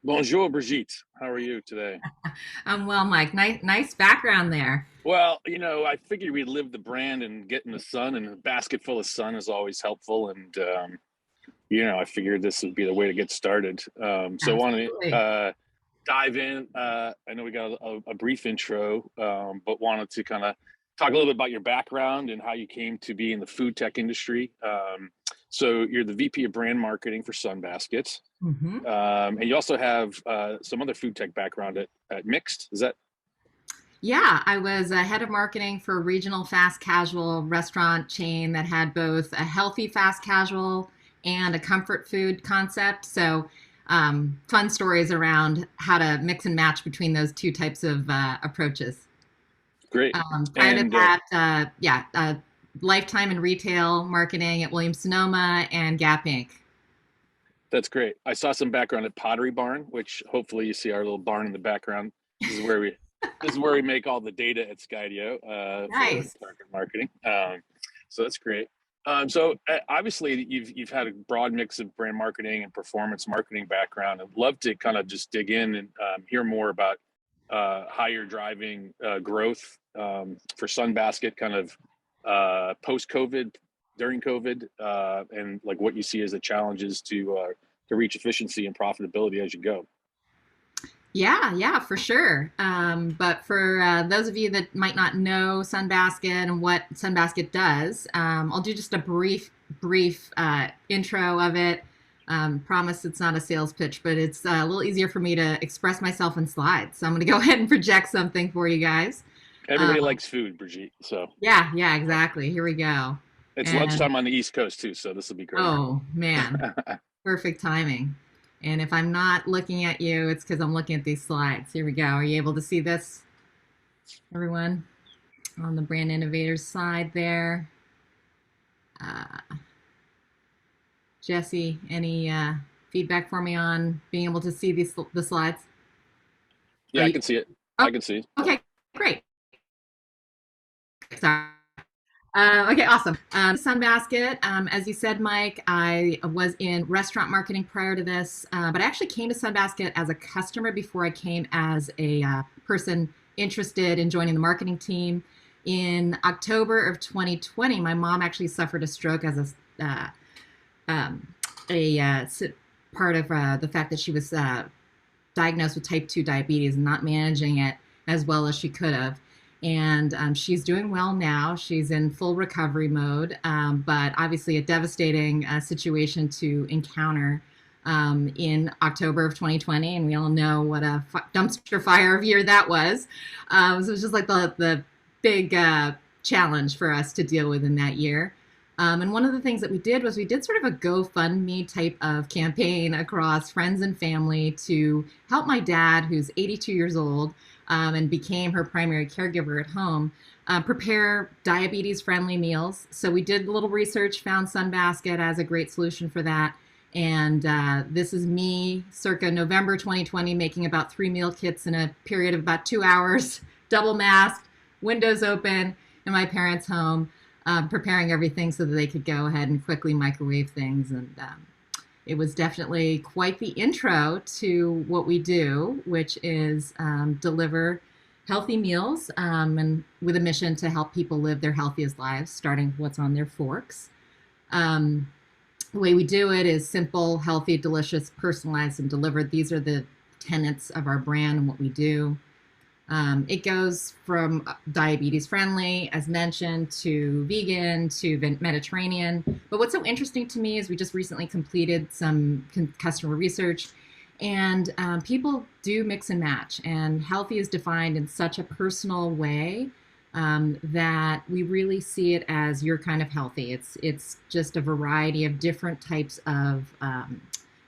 Bonjour, Brigitte. How are you today? I'm well, Mike. Nice background there. Well, I figured we'd live the brand and get in the sun, and a basket full of sun is always helpful. And, I figured this would be the way to get started. So I want to Absolutely. dive in. I know we got a brief intro, but wanted to kind of talk a little bit about your background and how you came to be in the food tech industry. So you're the VP of brand marketing for Sunbasket. hmm And you also have some other food tech background at Mixed. Is that Yeah, I was a head of marketing for a regional fast casual restaurant chain that had both a healthy fast casual and a comfort food concept. So, fun stories around how to mix and match between those two types of approaches. great? Prior to And that, lifetime in retail marketing at Williams Sonoma and Gap Inc. that's great. I saw some background at Pottery Barn, which hopefully you see our little barn in the background. This is where we this is where we make all the data at Skydeo for Nice. target marketing. So that's great. Obviously you've had a broad mix of brand marketing and performance marketing background. I'd love to kind of just dig in and hear more about how you're driving growth for Sunbasket, kind of post COVID, during COVID, and like what you see as the challenges to reach efficiency and profitability as you go. Yeah, for sure. But for those of you that might not know Sunbasket and what Sunbasket does, I'll do just a brief intro of it. Promise it's not a sales pitch, but it's a little easier for me to express myself in slides. So I'm going to go ahead and project something for you guys. Everybody likes food, Brigitte. So Yeah, exactly. Here we go. it's And lunchtime on the East Coast too, so this will be great. oh man, perfect timing. And if I'm not looking at you, it's because I'm looking at these slides. Here we go. Are you able to see this, everyone? On the brand innovators side there. Uh, Jesse, any feedback for me on being able to see the slides? Are Yeah, I you? can see it. Oh, I can see it. okay, great. Sorry. Okay, awesome. Sunbasket, as you said, Mike, I was in restaurant marketing prior to this, but I actually came to Sunbasket as a customer before I came as a person interested in joining the marketing team. In October of 2020, my mom actually suffered a stroke as um, a part of the fact that she was diagnosed with type 2 diabetes and not managing it as well as she could have. And she's doing well now. She's in full recovery mode, but obviously a devastating situation to encounter in October of 2020. And we all know what a dumpster fire of year that was. So it was just like the big challenge for us to deal with in that year. And one of the things that we did was we did sort of a GoFundMe type of campaign across friends and family to help my dad, who's 82 years old, and became her primary caregiver at home, prepare diabetes friendly meals. So we did a little research, found Sunbasket as a great solution for that. And this is me circa November 2020 making about 3 meal kits in a period of about 2 hours, double masked, windows open, in my parents' home, preparing everything so that they could go ahead and quickly microwave things. And it was definitely quite the intro to what we do, which is deliver healthy meals and with a mission to help people live their healthiest lives, starting with what's on their forks. Um, the way we do it is simple, healthy, delicious, personalized, and delivered. These are the tenets of our brand and what we do. It goes from diabetes friendly, as mentioned, to vegan, to Mediterranean. But what's so interesting to me is we just recently completed some customer research, and people do mix and match. And healthy is defined in such a personal way that we really see it as your kind of healthy. It's just a variety of different types of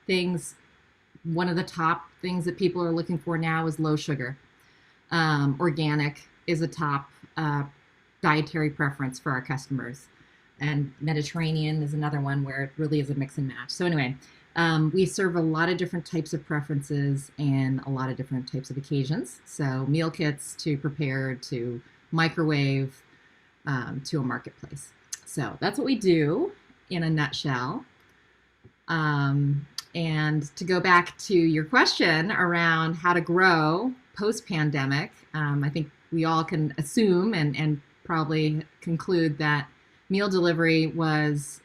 things. One of the top things that people are looking for now is low sugar. Organic is a top dietary preference for our customers. And Mediterranean is another one where it really is a mix and match. So, anyway, we serve a lot of different types of preferences and a lot of different types of occasions. So, meal kits to prepare to microwave to a marketplace. So, that's what we do in a nutshell. Um, And to go back to your question around how to grow post pandemic, I think we all can assume and probably conclude that meal delivery was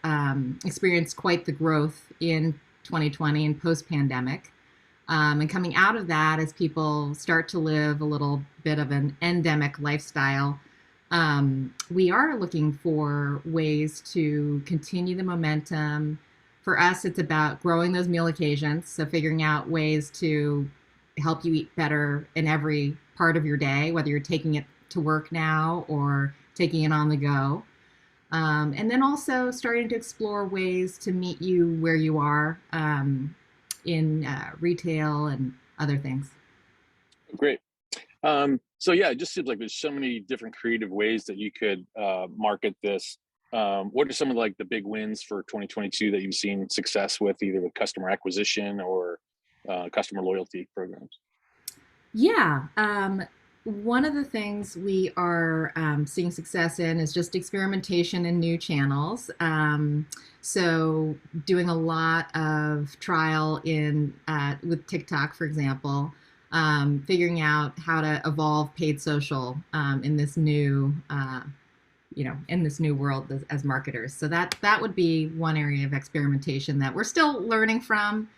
experienced quite the growth in 2020 and post pandemic. And coming out of that, as people start to live a little bit of an endemic lifestyle, we are looking for ways to continue the momentum. For us, it's about growing those meal occasions, so figuring out ways to help you eat better in every part of your day, whether you're taking it to work now or taking it on the go. And then also starting to explore ways to meet you where you are in retail and other things. Great. So yeah, it just seems like there's so many different creative ways that you could market this. What are some of like the big wins for 2022 that you've seen success with, either with customer acquisition or customer loyalty programs? Yeah. One of the things we are seeing success in is just experimentation in new channels. So doing a lot of trial in with TikTok, for example, figuring out how to evolve paid social in this new, in this new world as marketers. So that would be one area of experimentation that we're still learning from.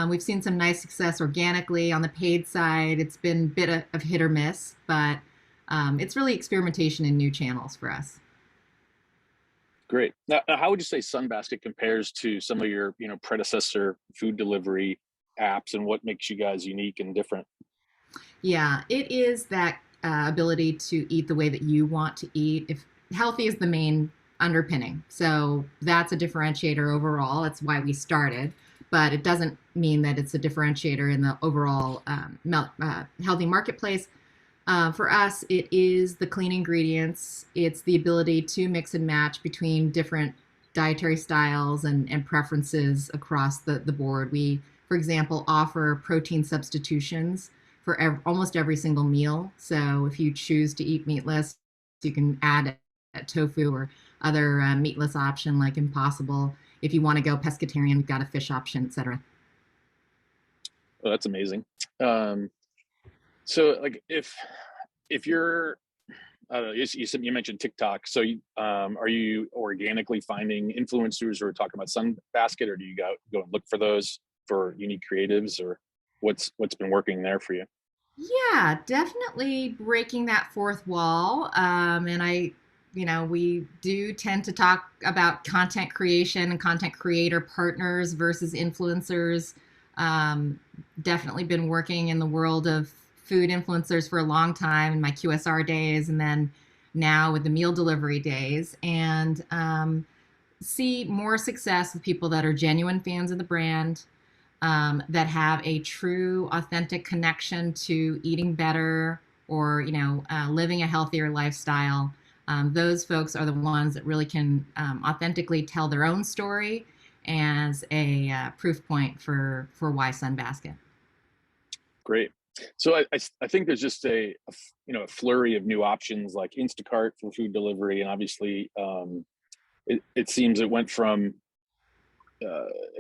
We've seen some nice success organically on the paid side. It's been a bit of hit or miss, but it's really experimentation in new channels for us. Great. Now, how would you say Sunbasket compares to some of your, predecessor food delivery apps, and what makes you guys unique and different? Yeah, it is that ability to eat the way that you want to eat. If healthy is the main underpinning, so that's a differentiator overall. That's why we started, but it doesn't mean that it's a differentiator in the overall healthy marketplace. For us, it is the clean ingredients. It's the ability to mix and match between different dietary styles and preferences across the board. We, for example, offer protein substitutions for almost every single meal. So if you choose to eat meatless, you can add a tofu or other meatless option like Impossible. If you want to go pescatarian, we've got a fish option, etc. Oh, that's amazing. So like if you're you mentioned TikTok. So are you organically finding influencers who are talking about Sunbasket, or do you go and look for those for unique creatives, or what's been working there for you? Yeah, definitely breaking that fourth wall. We do tend to talk about content creation and content creator partners versus influencers. Definitely been working in the world of food influencers for a long time in my QSR days, and then now with the meal delivery days, and see more success with people that are genuine fans of the brand, that have a true, authentic connection to eating better or living a healthier lifestyle. Those folks are the ones that really can authentically tell their own story as a proof point for why Sunbasket. Great. So I think there's just a flurry of new options like Instacart for food delivery, and obviously it seems it went from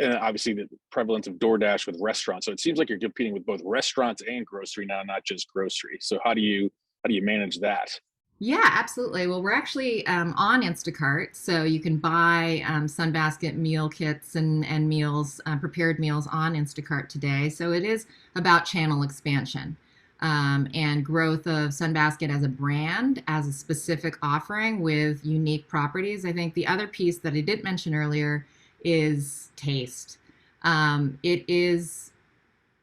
and obviously the prevalence of DoorDash with restaurants. So it seems like you're competing with both restaurants and grocery now, not just grocery. So how do you manage that? Yeah, absolutely. Well, we're actually on Instacart, so you can buy Sunbasket meal kits and meals, prepared meals on Instacart today. So it is about channel expansion and growth of Sunbasket as a brand, as a specific offering with unique properties. I think the other piece that I did mention earlier is taste. It is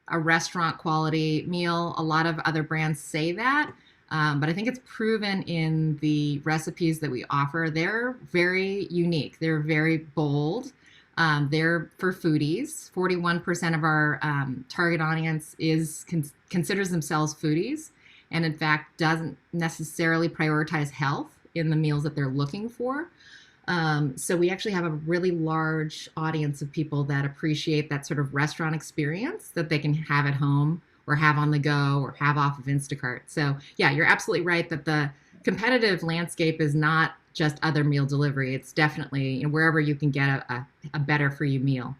a restaurant quality meal. A lot of other brands say that. But I think it's proven in the recipes that we offer. They're very unique. They're very bold. They're for foodies. 41% of our target audience considers themselves foodies, and in fact doesn't necessarily prioritize health in the meals that they're looking for. So we actually have a really large audience of people that appreciate that sort of restaurant experience that they can have at home or have on the go or have off of Instacart. So yeah, you're absolutely right that the competitive landscape is not just other meal delivery. It's definitely wherever you can get a better for you meal.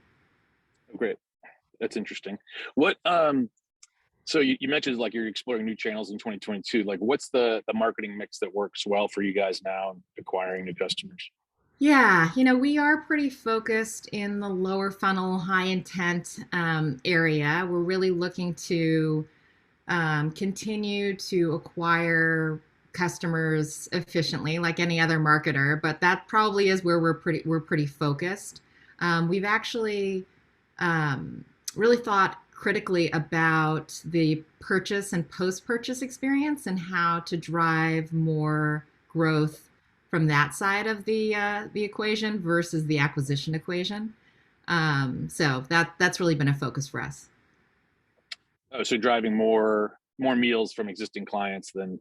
Great. That's interesting. What so you mentioned like you're exploring new channels in 2022. Like what's the marketing mix that works well for you guys now in acquiring new customers? Yeah, we are pretty focused in the lower funnel, high intent area. We're really looking to continue to acquire customers efficiently, like any other marketer. But that probably is where we're pretty focused. We've actually um, really thought critically about the purchase and post-purchase experience and how to drive more growth from that side of the equation versus the acquisition equation. So that's really been a focus for us. Oh, so driving more meals from existing clients than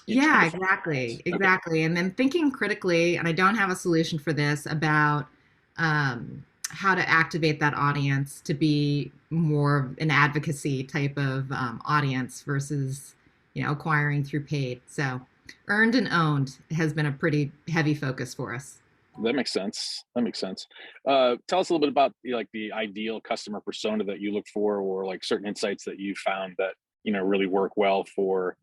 each new Yeah, clients. exactly, Okay. exactly. And then thinking critically, and I don't have a solution for this, about how to activate that audience to be more of an advocacy type of audience versus, acquiring through paid. So earned and owned has been a pretty heavy focus for us. That makes sense. That makes sense. Tell us a little bit about like the ideal customer persona that you look for, or like certain insights that you found that really work well for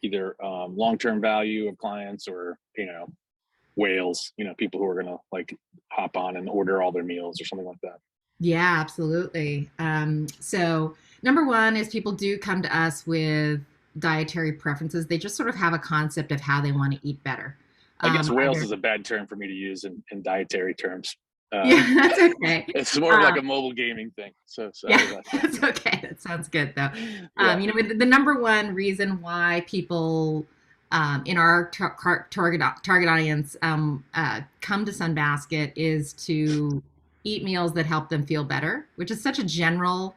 either long-term value of clients or whales. People who are gonna like hop on and order all their meals or something like that. Yeah, absolutely. So, number one is people do come to us with dietary preferences. They just sort of have a concept of how they want to eat better. I guess whales Either, is a bad term for me to use in dietary terms. yeah, Um, that's okay. it's more of like Uh, a mobile gaming thing. So sorry yeah, about that's okay. That sounds good though. that. The number one reason why people in our target audience come to Sunbasket is to eat meals that help them feel better, which is such a general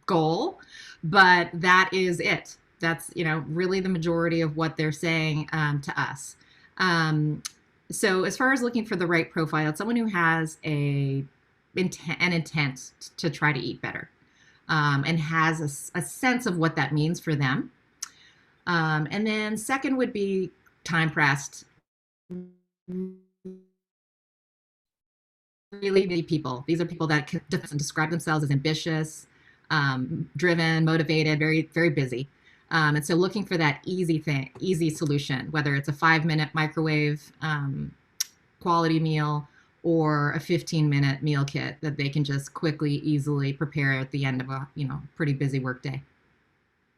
goal, but that is it. That's really the majority of what they're saying to us. Um, so as far as looking for the right profile, it's someone who has an intent to try to eat better, and has a sense of what that means for them. And then second would be time pressed. Really busy people. These are people that can describe themselves as ambitious, driven, motivated, very, very busy. And so looking for that easy solution, whether it's a 5-minute microwave quality meal or a 15-minute meal kit that they can just quickly, easily prepare at the end of a pretty busy workday.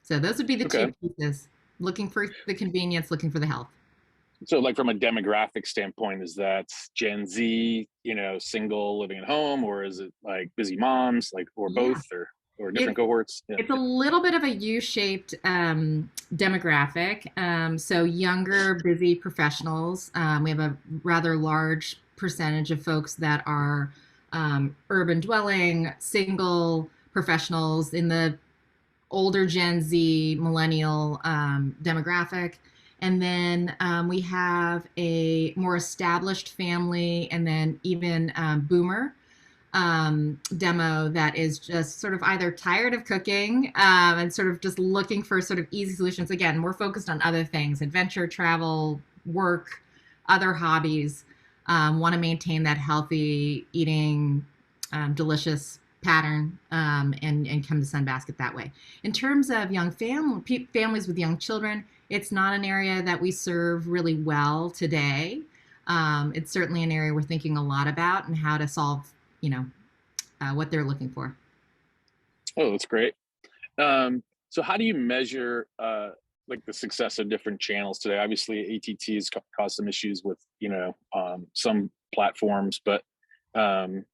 So those would be the two Okay. pieces: looking for the convenience, looking for the health. So like from a demographic standpoint, is that Gen Z, single living at home, or is it like busy moms, like, or Yeah, both, or different it cohorts? Yeah. it's a little bit of a U-shaped demographic. So younger, busy professionals. We have a rather large percentage of folks that are urban dwelling, single professionals in the older Gen Z, millennial demographic. And then we have a more established family, and then even boomer demo that is just sort of either tired of cooking and sort of just looking for sort of easy solutions. Again, more focused on other things: adventure, travel, work, other hobbies. Want to maintain that healthy eating, delicious pattern, and come to Sunbasket that way. In terms of families with young children, it's not an area that we serve really well today. It's certainly an area we're thinking a lot about and how to solve, what they're looking for. Oh, that's great. So how do you measure like the success of different channels today? Obviously, ATT has caused some issues with some platforms, but um,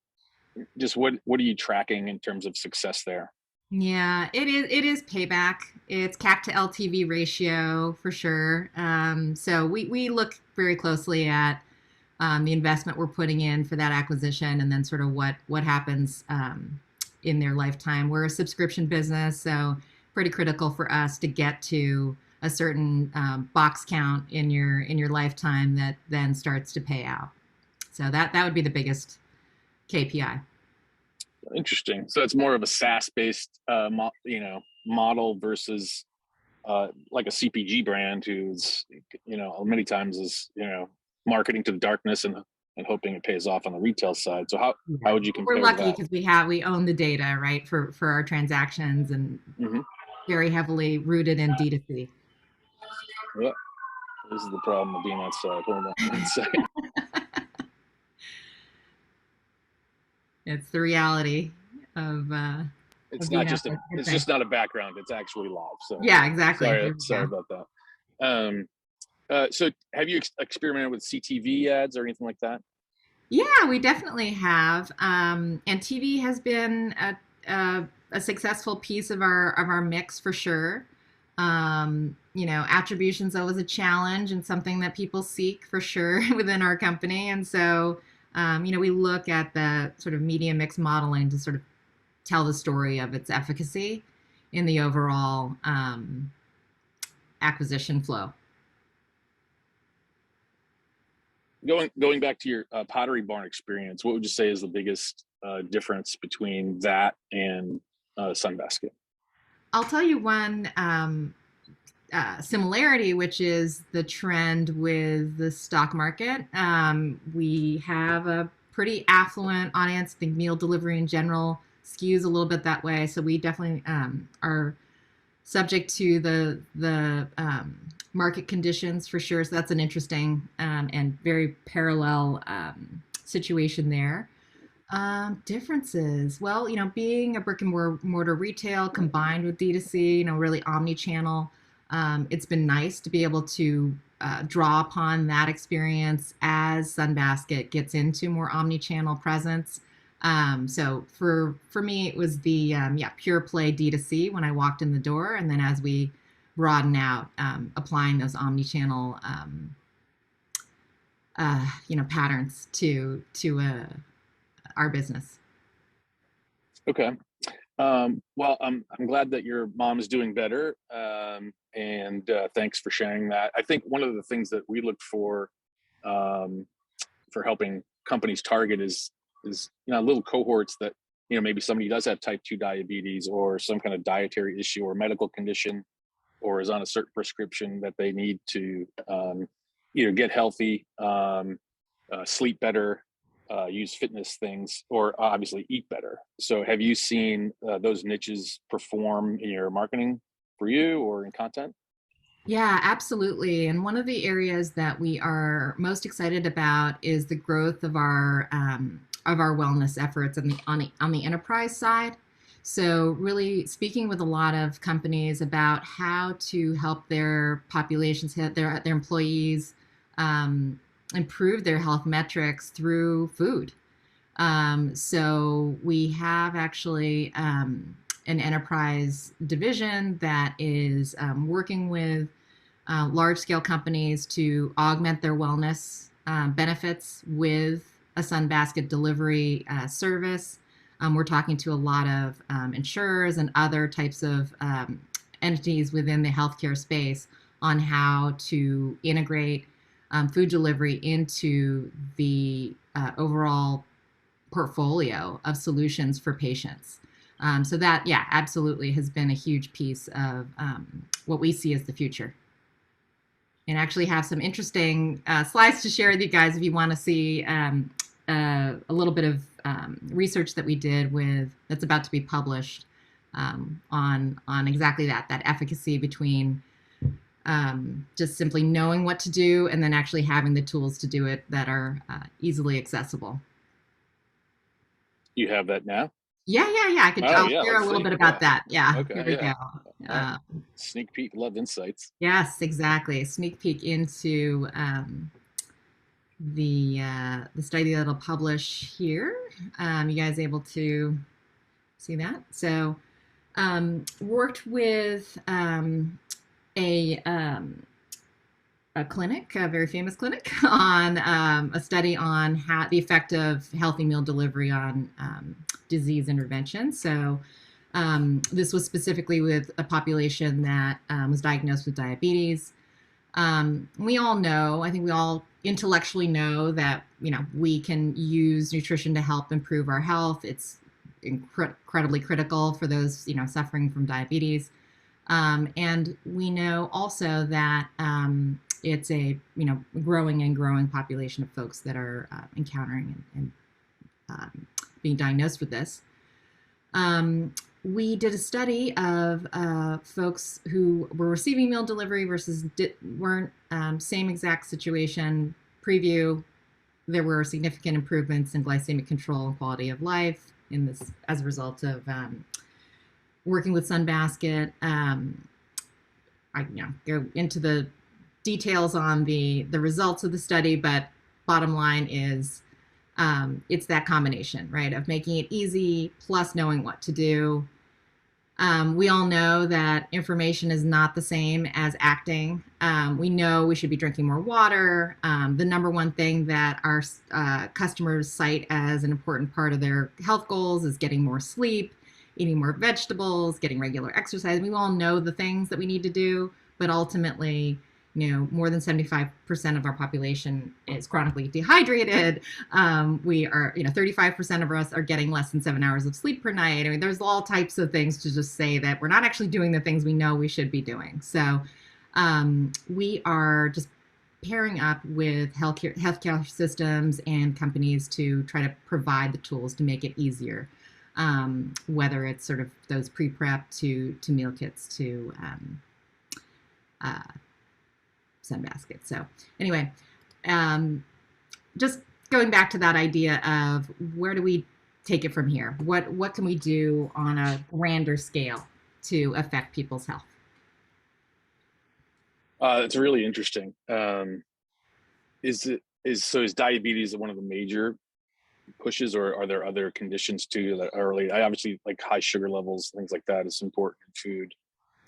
just what are you tracking in terms of success there? Yeah, it is payback. It's CAC to LTV ratio for sure. So we look very closely at the investment we're putting in for that acquisition, and then sort of what happens in their lifetime. We're a subscription business, so pretty critical for us to get to a certain box count in your lifetime that then starts to pay out. So that would be the biggest KPI. Interesting. So it's more of a SaaS based model versus like a CPG brand who's many times is marketing to the darkness and and hoping it pays off on the retail side. So Yeah. how would you We're compare to lucky that? because we own the data, right, for our transactions, and Hmm. very heavily rooted in D2C. Yeah, this is the problem of being outside. Hold on one second. It's the reality of It's not being out just a, there. Good it's thing. just not a background. It's actually live. So Yeah, exactly. sorry, There we sorry go. about that. So have you experimented with CTV ads or anything like that? Yeah, we definitely have. And TV has been a successful piece of our mix for sure. Attribution's always a challenge and something that people seek for sure within our company. And so, we look at the sort of media mix modeling to sort of tell the story of its efficacy in the overall acquisition flow. Going back to your Pottery Barn experience, what would you say is the biggest difference between that and Sunbasket? I'll tell you one similarity, which is the trend with the stock market. We have a pretty affluent audience. I think meal delivery in general skews a little bit that way. So we definitely are subject to the market conditions for sure. So that's an interesting and very parallel situation there. Differences. Well, being a brick and mortar retail combined with D2C, really omni-channel, it's been nice to be able to draw upon that experience as Sunbasket gets into more omni-channel presence. So for me, it was the pure play D2C when I walked in the door, and then as we broaden out, applying those omni-channel patterns to our business. Okay. Well, I'm glad that your mom is doing better, and thanks for sharing that. I think one of the things that we look for helping companies target is little cohorts that maybe somebody does have type 2 diabetes or some kind of dietary issue or medical condition, or is on a certain prescription that they need to either get healthy, sleep better, use fitness things, or obviously eat better. So have you seen those niches perform in your marketing for you or in content? Yeah, absolutely. And one of the areas that we are most excited about is the growth of our wellness efforts on the enterprise side. So really speaking with a lot of companies about how to help their populations, their employees, improve their health metrics through food. So we have actually an enterprise division that is working with large scale companies to augment their wellness benefits with a Sunbasket delivery service. We're talking to a lot of insurers and other types of entities within the healthcare space on how to integrate food delivery into the overall portfolio of solutions for patients. So that, yeah, absolutely has been a huge piece of what we see as the future. And actually have some interesting slides to share with you guys if you want to see a little bit of research that we did that's about to be published on exactly that efficacy between just simply knowing what to do and then actually having the tools to do it that are easily accessible. You have that now? Yeah. I'll share a little bit about that. Yeah, Okay, here we go. Right. Sneak peek, love insights. Yes, exactly. Sneak peek into the study that'll publish here. You guys able to see that? So worked with a clinic, a very famous clinic, on a study on the effect of healthy meal delivery on disease intervention. So this was specifically with a population that was diagnosed with diabetes. We all know, I think we all intellectually know that, we can use nutrition to help improve our health. It's incredibly critical for those, suffering from diabetes. And we know also that it's a growing and growing population of folks that are encountering and being diagnosed with this. We did a study of folks who were receiving meal delivery versus weren't. Same exact situation. Preview: there were significant improvements in glycemic control and quality of life in this as a result of working with Sunbasket. I go into the details on the results of the study, but bottom line is it's that combination, right, of making it easy plus knowing what to do. We all know that information is not the same as acting. We know we should be drinking more water. The number one thing that our customers cite as an important part of their health goals is getting more sleep, eating more vegetables, getting regular exercise. We all know the things that we need to do, but ultimately, more than 75% of our population is chronically dehydrated. We are, 35% of us are getting less than 7 hours of sleep per night. I mean, there's all types of things to just say that we're not actually doing the things we know we should be doing. So we are just pairing up with healthcare systems and companies to try to provide the tools to make it easier, whether it's sort of those pre-prep to meal kits to Sunbasket. So anyway, just going back to that idea of where do we take it from here? What can we do on a grander scale to affect people's health? It's really interesting. Is diabetes one of the major pushes, or are there other conditions too that are related? I obviously, like high sugar levels, things like that is important in food.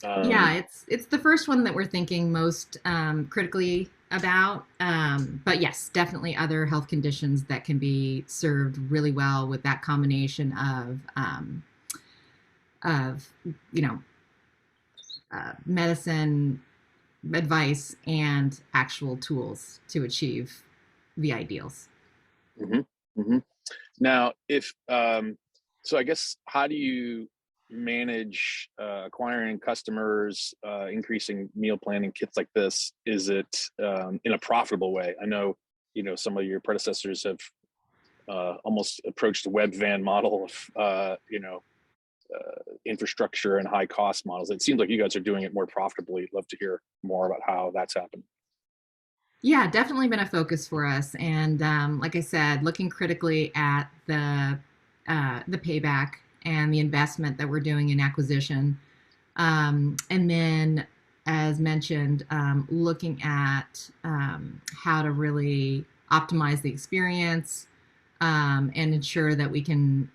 Yeah, it's the first one that we're thinking most critically about. But yes, definitely other health conditions that can be served really well with that combination of medicine advice and actual tools to achieve the ideals. Mm-hmm. Mm-hmm. Now, if so, I guess how do you manage acquiring customers, increasing meal planning kits like this? Is it in a profitable way? I know some of your predecessors have almost approached a web van model of infrastructure and high cost models. It seems like you guys are doing it more profitably. Love to hear more about how that's happened. Yeah, definitely been a focus for us, and like I said, looking critically at the payback and the investment that we're doing in acquisition, and then, as mentioned, looking at how to really optimize the experience and ensure that we can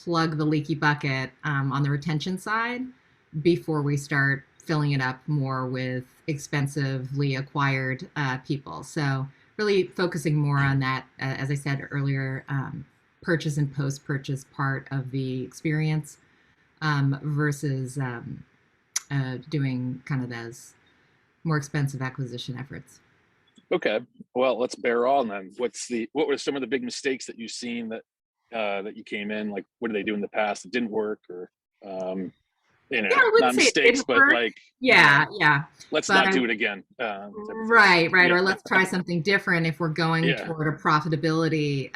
plug the leaky bucket on the retention side before we start filling it up more with expensively acquired people. So really focusing more on that, as I said earlier, purchase and post-purchase part of the experience versus doing kind of those more expensive acquisition efforts. Okay, well, let's bear on then. What were some of the big mistakes that you've seen that you came in? Like, what did they do in the past that didn't work, or Yeah, I wouldn't not say it mistakes, didn't but work. like, Yeah. let's But not do it again. Type of thing. right. Yeah. Or let's try something different if we're going Yeah. toward a profitability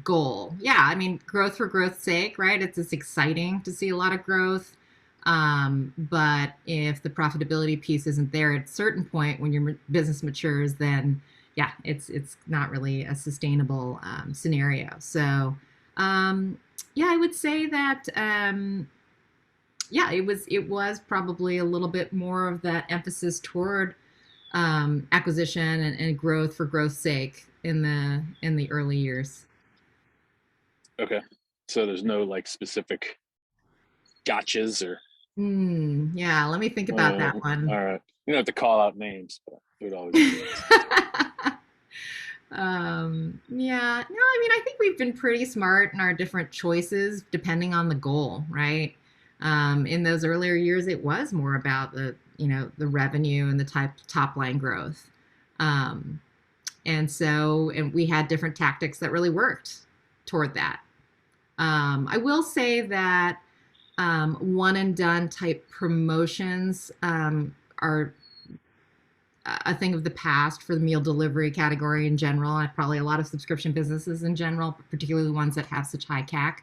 goal. Yeah, I mean, growth for growth's sake, right? It's exciting to see a lot of growth. But if the profitability piece isn't there at a certain point when your business matures, then yeah, it's not really a sustainable scenario. So yeah, I would say that yeah, it was probably a little bit more of that emphasis toward acquisition and growth for growth's sake in the early years. Okay. So there's no like specific gotchas or. Yeah, let me think about that one. All right. You don't have to call out names, but it would always be Yeah, no, I mean, I think we've been pretty smart in our different choices depending on the goal, right? In those earlier years, it was more about the revenue and the top line growth. And we had different tactics that really worked toward that. I will say that one and done type promotions are a thing of the past for the meal delivery category in general, and probably a lot of subscription businesses in general, particularly ones that have such high CAC.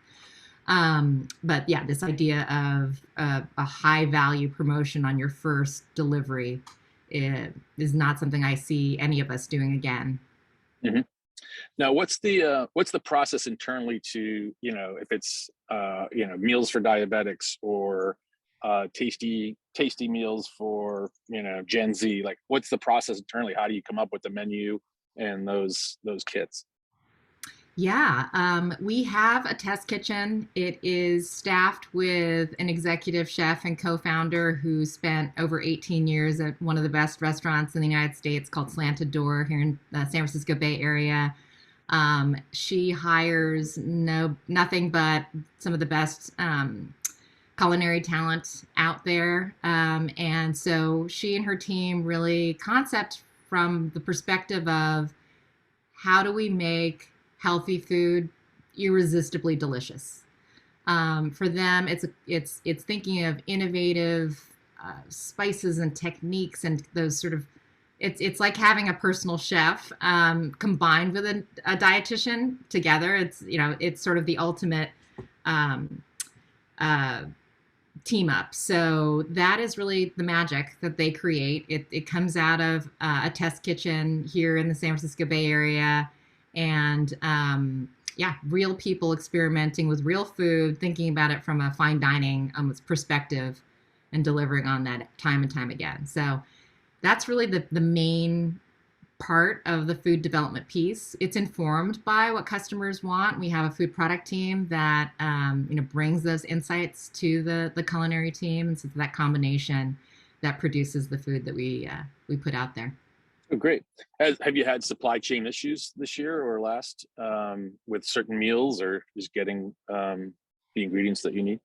But yeah, this idea of a high value promotion on your first delivery is not something I see any of us doing again. Mm-hmm. Now, what's the process internally to, if it's meals for diabetics or tasty meals for Gen Z? Like, what's the process internally? How do you come up with the menu and those kits? Yeah, we have a test kitchen. It is staffed with an executive chef and co-founder who spent over 18 years at one of the best restaurants in the United States called Slanted Door here in the San Francisco Bay Area. She hires nothing but some of the best culinary talent out there. And so she and her team really concept from the perspective of how do we make healthy food irresistibly delicious. For them, it's thinking of innovative spices and techniques and those sort of it's like having a personal chef combined with a dietitian together. It's sort of the ultimate team up. So that is really the magic that they create. It comes out of a test kitchen here in the San Francisco Bay Area, and yeah, real people experimenting with real food, thinking about it from a fine dining perspective, and delivering on that time and time again. So that's really the main part of the food development piece. It's informed by what customers want. We have a food product team that brings those insights to the culinary team, and so it's that combination that produces the food that we put out there. Oh, great. Have you had supply chain issues this year or last with certain meals, or just getting the ingredients that you need?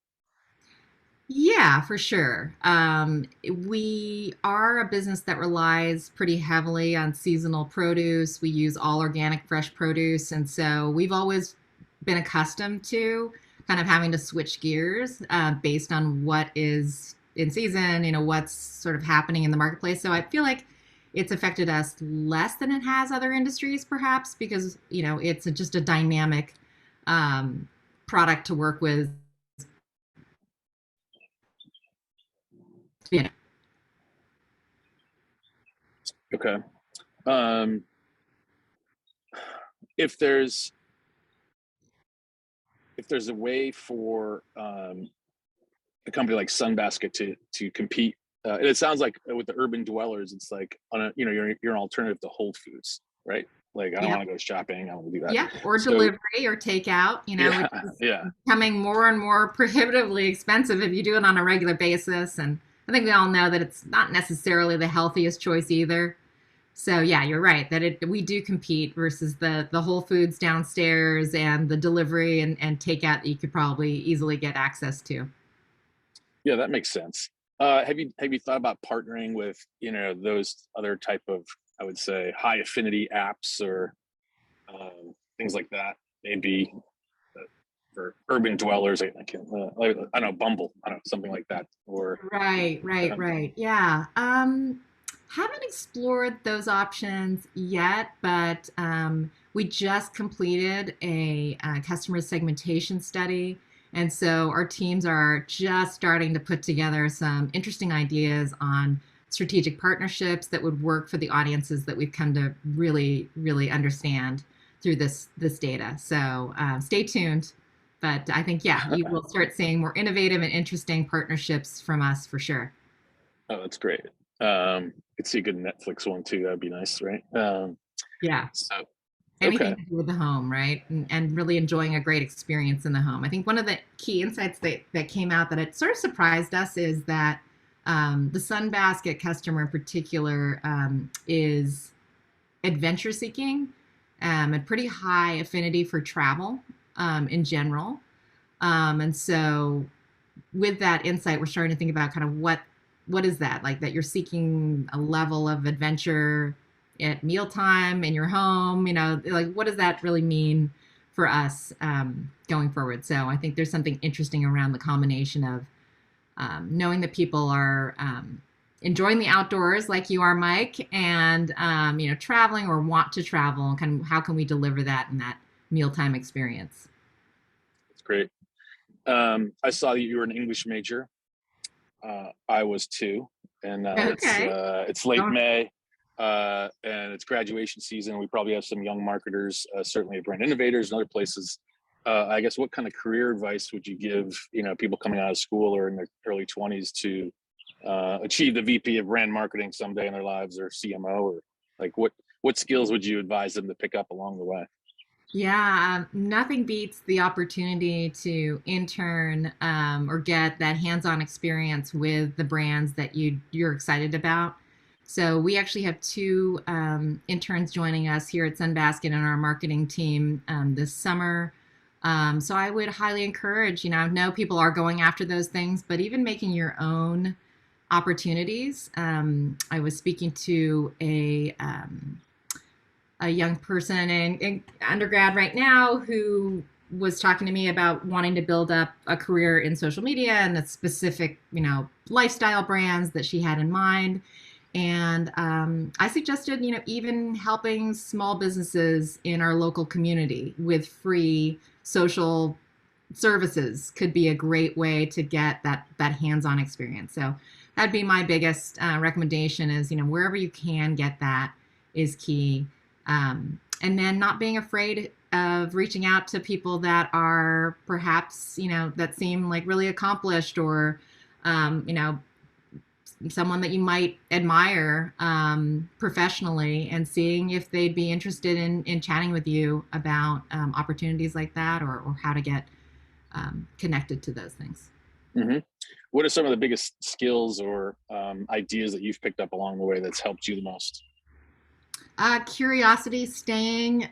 Yeah, for sure. We are a business that relies pretty heavily on seasonal produce. We use all organic, fresh produce. And so we've always been accustomed to kind of having to switch gears based on what is in season, what's sort of happening in the marketplace. So I feel like it's affected us less than it has other industries, perhaps, because, it's just a dynamic product to work with. Yeah. Okay. If there's a way for a company like Sunbasket to compete, and it sounds like with the urban dwellers, it's like you're an alternative to Whole Foods, right? Like, I don't want to go shopping. I don't want to do that. Yeah, or delivery or takeout, which is becoming more and more prohibitively expensive if you do it on a regular basis. And I think we all know that it's not necessarily the healthiest choice either. So yeah, you're right that we do compete versus the Whole Foods downstairs and the delivery and takeout that you could probably easily get access to. Yeah, that makes sense. Have you thought about partnering with those other type of, I would say, high affinity apps or things like that? Maybe for urban dwellers, I don't know, Bumble, I don't know, something like that. Or right. Yeah. Haven't explored those options yet, but we just completed a customer segmentation study. And so our teams are just starting to put together some interesting ideas on strategic partnerships that would work for the audiences that we've come to really, really understand through this data. So stay tuned. But I think, yeah, you will start seeing more innovative and interesting partnerships from us for sure. Oh, that's great. Could see a good Netflix one too. That'd be nice, right? Yeah. So anything okay. to do with the home, right? And really enjoying a great experience in the home. I think one of the key insights that came out that it sort of surprised us is that the Sunbasket customer in particular is adventure seeking and pretty high affinity for travel in general. And so with that insight, we're starting to think about kind of what is that, like that you're seeking a level of adventure at mealtime in your home, like what does that really mean for us going forward? So I think there's something interesting around the combination of knowing that people are enjoying the outdoors like you are, Mike, and traveling or want to travel, and kind of how can we deliver that in that mealtime experience? It's great. I saw that you were an English major. I was too, and Okay. it's late Oh, May, and it's graduation season. We probably have some young marketers, certainly at Brand Innovators and other places. I guess what kind of career advice would you give, people coming out of school or in their early 20s to achieve the VP of brand marketing someday in their lives, or CMO, or like what skills would you advise them to pick up along the way? yeah, nothing beats the opportunity to intern or get that hands-on experience with the brands that you're excited about. So we actually have two interns joining us here at Sunbasket in our marketing team this summer. So I would highly encourage, I know people are going after those things, but even making your own opportunities. I was speaking to a young person in undergrad right now who was talking to me about wanting to build up a career in social media and the specific, lifestyle brands that she had in mind. And I suggested, even helping small businesses in our local community with free social services could be a great way to get that hands-on experience. So that'd be my biggest recommendation is, wherever you can get that is key. And then not being afraid of reaching out to people that are perhaps, that seem like really accomplished or, someone that you might admire professionally, and seeing if they'd be interested in chatting with you about opportunities like that, or how to get connected to those things. Mm-hmm. What are some of the biggest skills or ideas that you've picked up along the way that's helped you the most? Curiosity, staying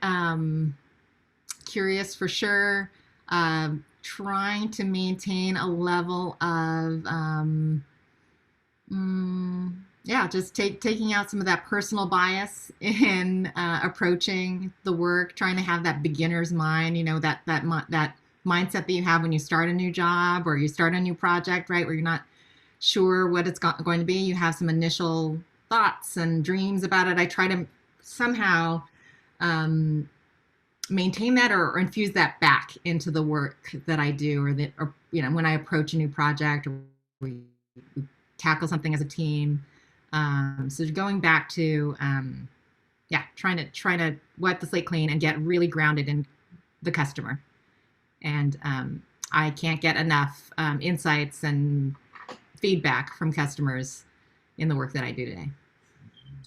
curious for sure. Trying to maintain a level of, yeah, just taking out some of that personal bias in approaching the work. Trying to have that beginner's mind, that mindset that you have when you start a new job or you start a new project, right? Where you're not sure what it's going to be. You have some initial thoughts and dreams about it. I try to somehow maintain that or infuse that back into the work that I do, or when I approach a new project, or we tackle something as a team. So going back to yeah, trying to wipe the slate clean and get really grounded in the customer. And I can't get enough insights and feedback from customers in the work that I do today.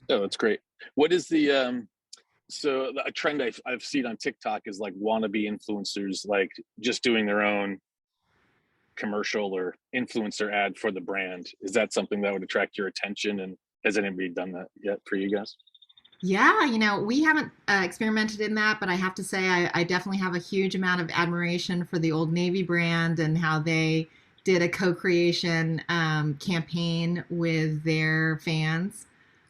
Oh, that's great. What is the so a trend I've seen on TikTok is like wannabe influencers, like just doing their own commercial or influencer ad for the brand. Is that something that would attract your attention? And has anybody done that yet for you guys? Yeah, we haven't experimented in that, but I have to say I definitely have a huge amount of admiration for the Old Navy brand and how they did a co-creation campaign with their fans.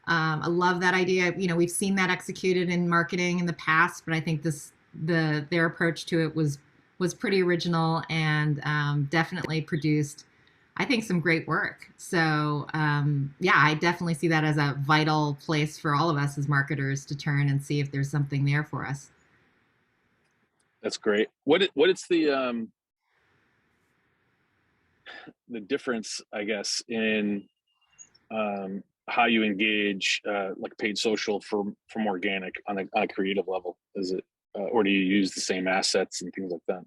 I love that idea. We've seen that executed in marketing in the past, but I think their approach to it was pretty original and definitely produced, I think, some great work. So yeah, I definitely see that as a vital place for all of us as marketers to turn and see if there's something there for us. That's great. What is the difference, I guess, in how you engage like paid social from organic on a creative level? Is it or do you use the same assets and things like that?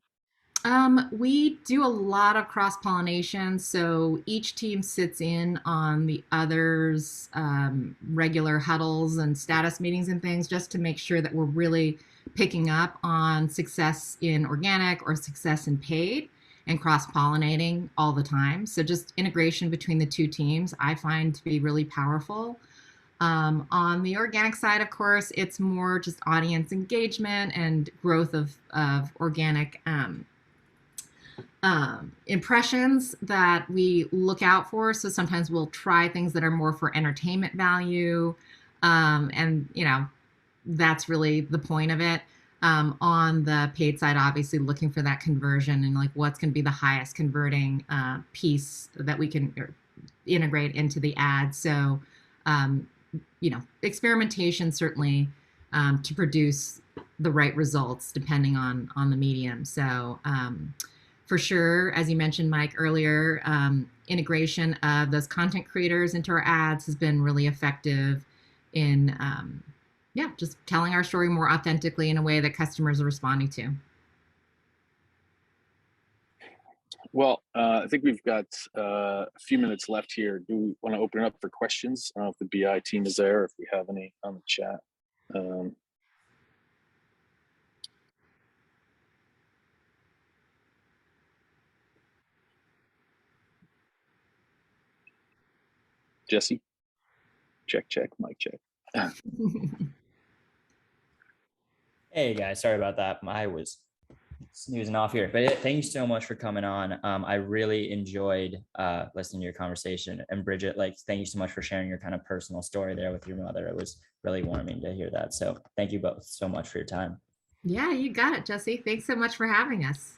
We do a lot of cross pollination, so each team sits in on the other's regular huddles and status meetings and things, just to make sure that we're really picking up on success in organic or success in paid, and cross pollinating all the time. So just integration between the two teams I find to be really powerful. On the organic side, of course, it's more just audience engagement and growth of organic impressions that we look out for. So sometimes we'll try things that are more for entertainment value. And, that's really the point of it. On the paid side, obviously looking for that conversion and like what's going to be the highest converting piece that we can, or integrate into the ad. So, um, experimentation certainly to produce the right results depending on the medium. So, for sure, as you mentioned, Mike, earlier, integration of those content creators into our ads has been really effective in, just telling our story more authentically in a way that customers are responding to. Well, I think we've got a few minutes left here. Do we want to open it up for questions? I don't know if the BI team is there, if we have any on the chat. Jesse, check, mic check. Hey guys, sorry about that. I was snoozing off here, but thank you so much for coming on. I really enjoyed listening to your conversation. And Brigitte, like, thank you so much for sharing your kind of personal story there with your mother. It was really warming to hear that. So thank you both so much for your time. Yeah, you got it, Jesse. Thanks so much for having us.